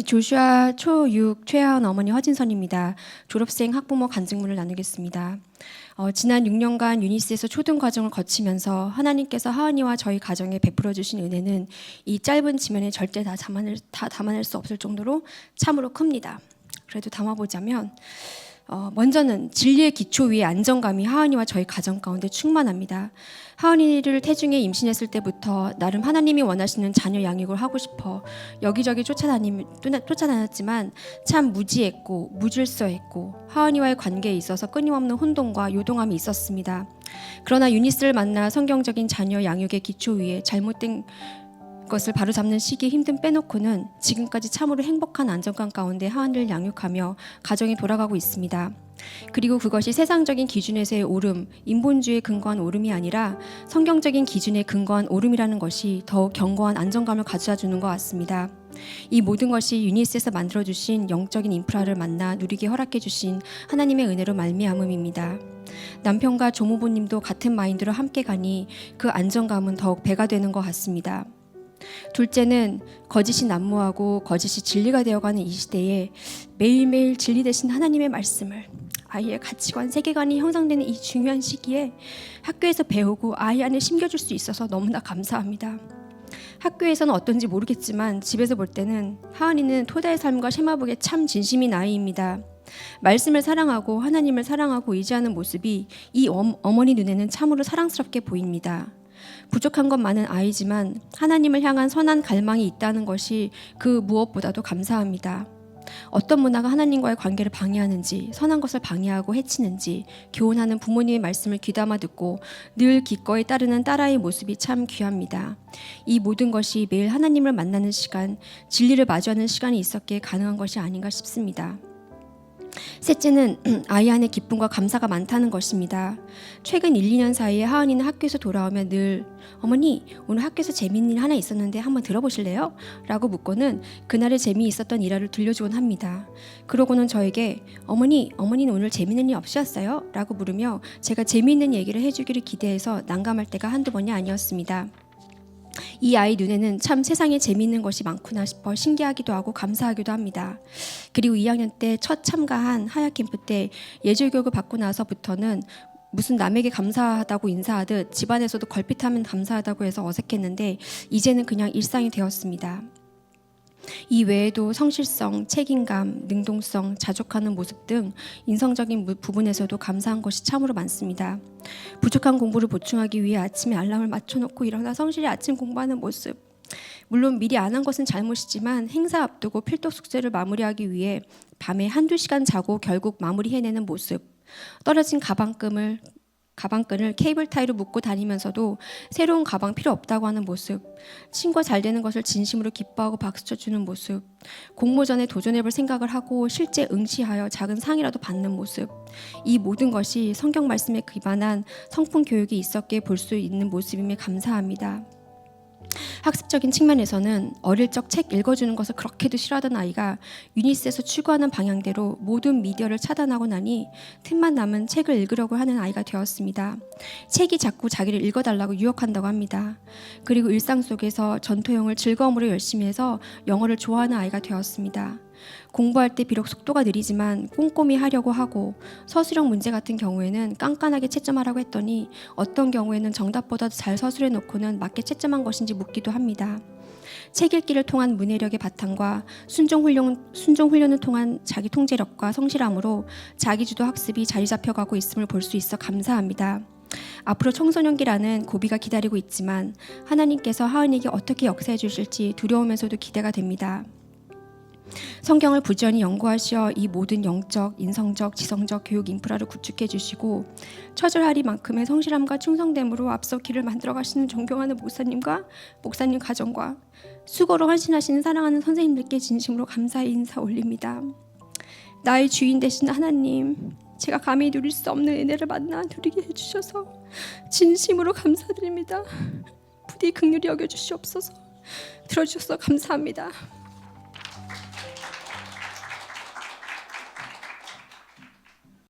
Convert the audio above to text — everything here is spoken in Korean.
조슈아 초6 최하은 어머니 허진선입니다. 졸업생 학부모 간증문을 나누겠습니다. 지난 6년간 유니스에서 초등 과정을 거치면서 하나님께서 하은이와 저희 가정에 베풀어 주신 은혜는 이 짧은 지면에 절대 다 담아낼 수 없을 정도로 참으로 큽니다. 그래도 담아보자면 먼저는 진리의 기초 위에 안정감이 하은이와 저희 가정 가운데 충만합니다. 하은이를 태중에 임신했을 때부터 나름 하나님이 원하시는 자녀 양육을 하고 싶어 여기저기 쫓아다녔지만 참 무지했고 무질서했고 하은이와의 관계에 있어서 끊임없는 혼동과 요동함이 있었습니다. 그러나 유니스를 만나 성경적인 자녀 양육의 기초 위에 잘못된 것을 바로잡는 시기에 힘든 빼놓고는 지금까지 참으로 행복한 안정감 가운데 하은이를 양육하며 가정이 돌아가고 있습니다. 그리고 그것이 세상적인 기준에서의 오름, 인본주의에 근거한 오름이 아니라 성경적인 기준에 근거한 오름이라는 것이 더욱 견고한 안정감을 가져다 주는 것 같습니다. 이 모든 것이 유니스에서 만들어주신 영적인 인프라를 만나 누리게 허락해 주신 하나님의 은혜로 말미암음입니다. 남편과 조모부님도 같은 마인드로 함께 가니 그 안정감은 더욱 배가 되는 것 같습니다. 둘째는 거짓이 난무하고 거짓이 진리가 되어가는 이 시대에 매일매일 진리 되신 하나님의 말씀을 아이의 가치관, 세계관이 형성되는 이 중요한 시기에 학교에서 배우고 아이 안에 심겨줄 수 있어서 너무나 감사합니다. 학교에서는 어떤지 모르겠지만 집에서 볼 때는 하은이는 토다의 삶과 쉐마복의 참 진심인 아이입니다. 말씀을 사랑하고 하나님을 사랑하고 의지하는 모습이 이 어머니 눈에는 참으로 사랑스럽게 보입니다. 부족한 건 많은 아이지만 하나님을 향한 선한 갈망이 있다는 것이 그 무엇보다도 감사합니다. 어떤 문화가 하나님과의 관계를 방해하는지, 선한 것을 방해하고 해치는지 교훈하는 부모님의 말씀을 귀담아 듣고 늘 기꺼이 따르는 딸아이의 모습이 참 귀합니다. 이 모든 것이 매일 하나님을 만나는 시간, 진리를 마주하는 시간이 있었기에 가능한 것이 아닌가 싶습니다. 셋째는 아이 안에 기쁨과 감사가 많다는 것입니다. 최근 1, 2년 사이에 하은이는 학교에서 돌아오면 늘 어머니 오늘 학교에서 재미있는 일 하나 있었는데 한번 들어보실래요? 라고 묻고는 그날의 재미있었던 일화를 들려주곤 합니다. 그러고는 저에게 어머니는 오늘 재미있는 일 없으셨어요? 라고 물으며 제가 재미있는 얘기를 해주기를 기대해서 난감할 때가 한두 번이 아니었습니다. 이 아이 눈에는 참 세상에 재미있는 것이 많구나 싶어 신기하기도 하고 감사하기도 합니다. 그리고 2학년 때 첫 참가한 하야 캠프 때 예절교육을 받고 나서부터는 무슨 남에게 감사하다고 인사하듯 집안에서도 걸핏하면 감사하다고 해서 어색했는데 이제는 그냥 일상이 되었습니다. 이 외에도 성실성, 책임감, 능동성, 자족하는 모습 등 인성적인 부분에서도 감사한 것이 참으로 많습니다. 부족한 공부를 보충하기 위해 아침에 알람을 맞춰놓고 일어나 성실히 아침 공부하는 모습. 물론 미리 안 한 것은 잘못이지만 행사 앞두고 필독 숙제를 마무리하기 위해 밤에 한두 시간 자고 결국 마무리해내는 모습. 떨어진 가방끈을 케이블 타이로 묶고 다니면서도 새로운 가방 필요 없다고 하는 모습, 친구가 잘 되는 것을 진심으로 기뻐하고 박수쳐주는 모습, 공모 전에 도전해볼 생각을 하고 실제 응시하여 작은 상이라도 받는 모습, 이 모든 것이 성경 말씀에 기반한 성품 교육이 있었기에 볼 수 있는 모습임에 감사합니다. 학습적인 측면에서는 어릴 적 책 읽어주는 것을 그렇게도 싫어하던 아이가 유니스에서 추구하는 방향대로 모든 미디어를 차단하고 나니 틈만 남은 책을 읽으려고 하는 아이가 되었습니다. 책이 자꾸 자기를 읽어달라고 유혹한다고 합니다. 그리고 일상 속에서 전토형을 즐거움으로 열심히 해서 영어를 좋아하는 아이가 되었습니다. 공부할 때 비록 속도가 느리지만 꼼꼼히 하려고 하고 서술형 문제 같은 경우에는 깐깐하게 채점하라고 했더니 어떤 경우에는 정답보다도 잘 서술해 놓고는 맞게 채점한 것인지 묻기도 합니다. 책 읽기를 통한 문해력의 바탕과 순종 훈련을 통한 자기 통제력과 성실함으로 자기주도 학습이 자리 잡혀가고 있음을 볼 수 있어 감사합니다. 앞으로 청소년기라는 고비가 기다리고 있지만 하나님께서 하은이에게 어떻게 역사해 주실지 두려우면서도 기대가 됩니다. 성경을 부지런히 연구하시어 이 모든 영적, 인성적, 지성적 교육 인프라를 구축해 주시고 처절하리만큼의 성실함과 충성됨으로 앞서 길을 만들어 가시는 존경하는 목사님과 목사님 가정과 수고로 헌신하시는 사랑하는 선생님들께 진심으로 감사의 인사 올립니다. 나의 주인 되신 하나님, 제가 감히 누릴 수 없는 은혜를 만나 누리게 해주셔서 진심으로 감사드립니다. 부디 긍휼히 여겨주시옵소서. 들어주셔서 감사합니다.